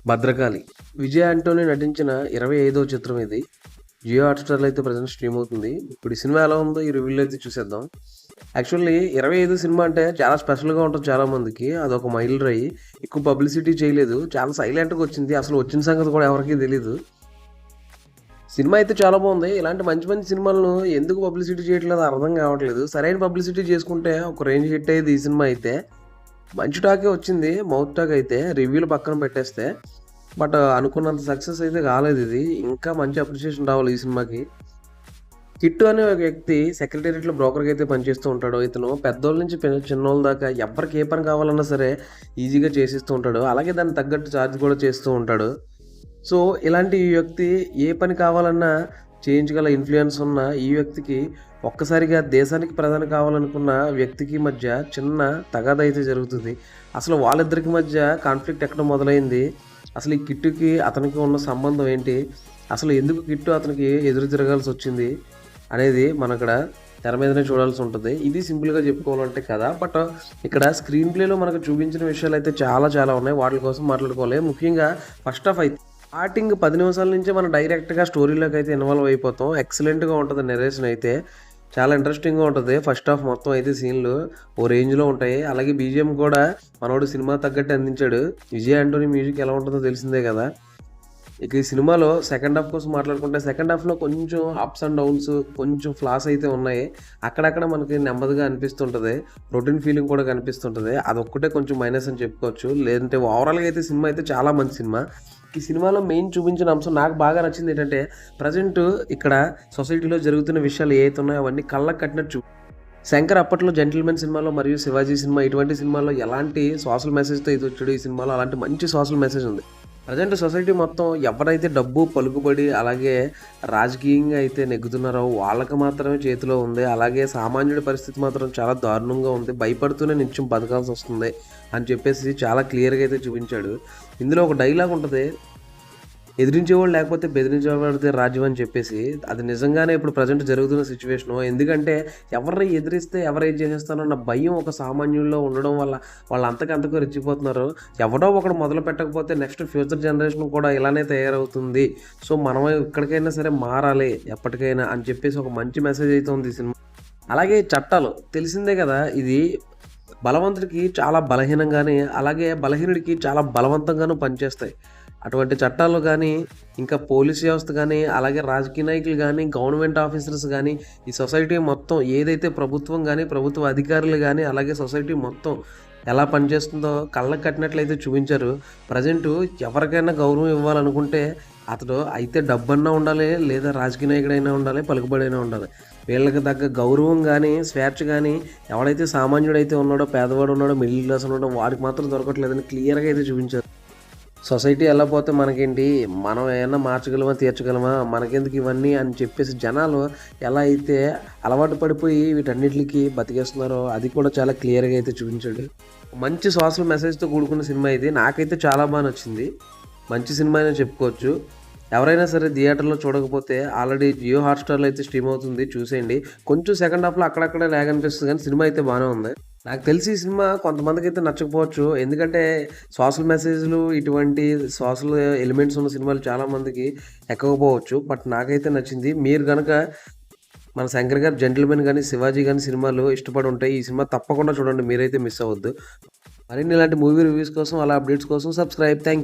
భద్రకాళి విజయ్ ఆంటోనీ నటించిన 25వ చిత్రం ఇది. జియో హాట్‌స్టార్‌లో అయితే ప్రెజెంట్ స్ట్రీమ్ అవుతుంది. ఇప్పుడు ఈ సినిమా ఎలా ఉందో ఈ రివ్యూలో అయితే చూసేద్దాం. యాక్చువల్లీ 25 సినిమా అంటే చాలా స్పెషల్‌గా ఉంటుంది చాలామందికి. అదొక మైలురాయి. ఎక్కువ పబ్లిసిటీ చేయలేదు. చాలా సైలెంట్‌గా వచ్చింది. అసలు వచ్చిన సంగతి కూడా ఎవరికీ తెలీదు. సినిమా అయితే చాలా బాగుంది. ఇలాంటి మంచి మంచి సినిమాలను ఎందుకు పబ్లిసిటీ చేయట్లేదో అర్థం కావట్లేదు. సరైన పబ్లిసిటీ చేసుకుంటే ఒక రేంజ్ హిట్ అయ్యేది ఈ సినిమా అయితే. మంచి టాకే వచ్చింది. మౌత్ టాక్ అయితే రివ్యూలు పక్కన పెట్టేస్తే. బట్ అనుకున్నంత సక్సెస్ అయితే కాలేదు ఇది. ఇంకా మంచి అప్రిషియేషన్ రావాలి ఈ సినిమాకి. కిట్టు అనే ఒక వ్యక్తి సెక్రటేరియట్లో బ్రోకర్గా అయితే పనిచేస్తూ ఉంటాడు. ఇతను పెద్దోళ్ళ నుంచి చిన్నోళ్ళ దాకా ఎవరికి ఏ పని కావాలన్నా సరే ఈజీగా చేసిస్తూ ఉంటాడు. అలాగే దానికి తగ్గట్టు ఛార్జ్ కూడా చేస్తూ ఉంటాడు. సో ఇలాంటి ఈ వ్యక్తి ఏ పని కావాలన్నా చేయించగల ఇన్ఫ్లుయెన్స్ ఉన్న ఈ వ్యక్తికి ఒక్కసారిగా దేశానికి ప్రధాని కావాలనుకున్న వ్యక్తికి మధ్య చిన్న తగాదా అయితే జరుగుతుంది. అసలు వాళ్ళిద్దరికి మధ్య కాన్ఫ్లిక్ట్ ఎక్కడ మొదలైంది, అసలు ఈ కిట్టుకి అతనికి ఉన్న సంబంధం ఏంటి, అసలు ఎందుకు కిట్టు అతనికి ఎదురు తిరగాల్సి వచ్చింది అనేది మనం ఇక్కడ తెర మీదనే చూడాల్సి ఉంటుంది. ఇది సింపుల్గా చెప్పుకోవాలంటే కదా. బట్ ఇక్కడ స్క్రీన్ ప్లేలో మనకు చూపించిన విషయాలు అయితే చాలా చాలా ఉన్నాయి. వాటి కోసం మాట్లాడుకోవాలి. ముఖ్యంగా ఫస్ట్ ఆఫ్ అయితే స్టార్టింగ్ 10 నిమిషాల నుంచే మనం డైరెక్ట్గా స్టోరీలోకి అయితే ఇన్వాల్వ్ అయిపోతాం. ఎక్సలెంట్గా ఉంటుంది నెరేషన్ అయితే. చాలా ఇంట్రెస్టింగ్గా ఉంటుంది. ఫస్ట్ హాఫ్ మొత్తం అయితే సీన్లు ఓ రేంజ్లో ఉంటాయి. అలాగే బీజిఎం కూడా మనోడు సినిమా తగ్గట్టు అందించాడు. విజయ్ ఆంటోనీ మ్యూజిక్ ఎలా ఉంటుందో తెలిసిందే కదా. ఇక ఈ సినిమాలో సెకండ్ హాఫ్ కోసం మాట్లాడుకుంటే సెకండ్ హాఫ్లో కొంచెం అప్స్ అండ్ డౌన్స్, కొంచెం ఫ్లాస్ అయితే ఉన్నాయి. అక్కడక్కడ మనకి నెమ్మదిగా అనిపిస్తుంటుంది. రొటీన్ ఫీలింగ్ కూడా కనిపిస్తుంటుంది. అదొక్కటే కొంచెం మైనస్ అని చెప్పుకోవచ్చు. లేదంటే ఓవరాల్గా అయితే సినిమా అయితే చాలా మంచి సినిమా. ఈ సినిమాలో మెయిన్ చూపించిన అంశం నాకు బాగా నచ్చింది ఏంటంటే, ప్రజెంట్ ఇక్కడ సొసైటీలో జరుగుతున్న విషయాలు ఏవైతే ఉన్నాయో అవన్నీ కళ్ళకు కట్టినట్టు. శంకర్ అప్పట్లో జెంటిల్మెన్ సినిమాలో మరియు శివాజీ సినిమా ఇటువంటి సినిమాల్లో ఎలాంటి సోషల్ మెసేజ్తో ఇది వచ్చాడు, ఈ సినిమాలో అలాంటి మంచి సోషల్ మెసేజ్ ఉంది. ప్రజెంట్ సొసైటీ మొత్తం ఎవరైతే డబ్బు పలుకుబడి అలాగే రాజకీయంగా అయితే నెగ్గుతున్నారో వాళ్ళకి మాత్రమే చేతిలో ఉంది. అలాగే సామాన్యుడి పరిస్థితి మాత్రం చాలా దారుణంగా ఉంది. భయపడుతూనే నిత్యం బతకాల్సి వస్తుంది అని చెప్పేసి చాలా క్లియర్గా అయితే చూపించాడు. ఇందులో ఒక డైలాగ్ ఉంటుంది, ఎదిరించేవాళ్ళు లేకపోతే బెదిరించేవాడితే రాజ్యం అని చెప్పేసి. అది నిజంగానే ఇప్పుడు ప్రజెంట్ జరుగుతున్న సిచ్యువేషను. ఎందుకంటే ఎవరిని ఎదిరిస్తే ఎవరు ఏం చేసేస్తారన్న భయం ఒక సామాన్యుల్లో ఉండడం వల్ల వాళ్ళు అంతకంతకు రెచ్చిపోతున్నారు. ఎవడో ఒకడు మొదలు పెట్టకపోతే నెక్స్ట్ ఫ్యూచర్ జనరేషన్ కూడా ఇలానే తయారవుతుంది. సో మనం ఎక్కడికైనా సరే మారాలి ఎప్పటికైనా అని చెప్పేసి ఒక మంచి మెసేజ్ అయితే ఉంది ఈ సినిమా. అలాగే చట్టాలు తెలిసిందే కదా, ఇది బలవంతుడికి చాలా బలహీనంగానే అలాగే బలహీనుడికి చాలా బలవంతంగానూ పనిచేస్తాయి. అటువంటి చట్టాలు కానీ, ఇంకా పోలీస్ వ్యవస్థ కానీ, అలాగే రాజకీయ నాయకులు కానీ, గవర్నమెంట్ ఆఫీసర్స్ కానీ, ఈ సొసైటీ మొత్తం ఏదైతే ప్రభుత్వం కానీ, ప్రభుత్వ అధికారులు కానీ, అలాగే సొసైటీ మొత్తం ఎలా పనిచేస్తుందో కళ్ళకు కట్టినట్లయితే చూపించారు. ప్రజెంటు ఎవరికైనా గౌరవం ఇవ్వాలనుకుంటే అతడు అయితే డబ్బన్నా ఉండాలి, లేదా రాజకీయ నాయకుడైనా ఉండాలి, పలుకుబడైనా ఉండాలి. వీళ్ళకి తగ్గ గౌరవం కానీ, స్వేచ్ఛ కానీ ఎవడైతే సామాన్యుడైతే ఉన్నాడో, పేదవాడు ఉన్నాడో, మిడిల్ క్లాస్ ఉన్నాడో వాడికి మాత్రం దొరకట్లేదని క్లియర్గా అయితే చూపించారు. సొసైటీ ఎలా పోతే మనకేంటి, మనం ఏమన్నా మార్చగలమా, తీర్చగలమా, మనకెందుకు ఇవన్నీ అని చెప్పేసి జనాలు ఎలా అయితే అలవాటు పడిపోయి వీటన్నిటికి బతికేస్తున్నారో అది కూడా చాలా క్లియర్గా అయితే చూపించాడు. మంచి సోషల్ మెసేజ్తో కూడుకున్న సినిమా ఇది. నాకైతే చాలా బాగా నచ్చింది. మంచి సినిమా అయినా చెప్పుకోవచ్చు. ఎవరైనా సరే థియేటర్లో చూడకపోతే ఆల్రెడీ జియో హాట్‌స్టార్‌లో అయితే స్ట్రీమ్ అవుతుంది, చూసేయండి. కొంచెం సెకండ్ హాఫ్లో అక్కడక్కడ ల్యాగ్ అనిపిస్తుంది కానీ సినిమా అయితే బాగానే ఉంది. నాకు తెలిసి ఈ సినిమా కొంతమందికి అయితే నచ్చకపోవచ్చు. ఎందుకంటే సోషల్ మెసేజ్‌లు ఇటువంటి సోషల్ ఎలిమెంట్స్ ఉన్న సినిమాలు చాలామందికి ఎక్కకపోవచ్చు. బట్ నాకైతే నచ్చింది. మీరు గనక మన శంకర్ గారు జెంటిల్మెన్ కానీ, శివాజీ కానీ సినిమాలు ఇష్టపడి ఉంటాయి, ఈ సినిమా తప్పకుండా చూడండి. మీరైతే మిస్ అవ్వద్దు. మరిన్ని ఇలాంటి మూవీ రివ్యూస్ కోసం అలా అప్డేట్స్ కోసం సబ్స్క్రైబ్. Thank you.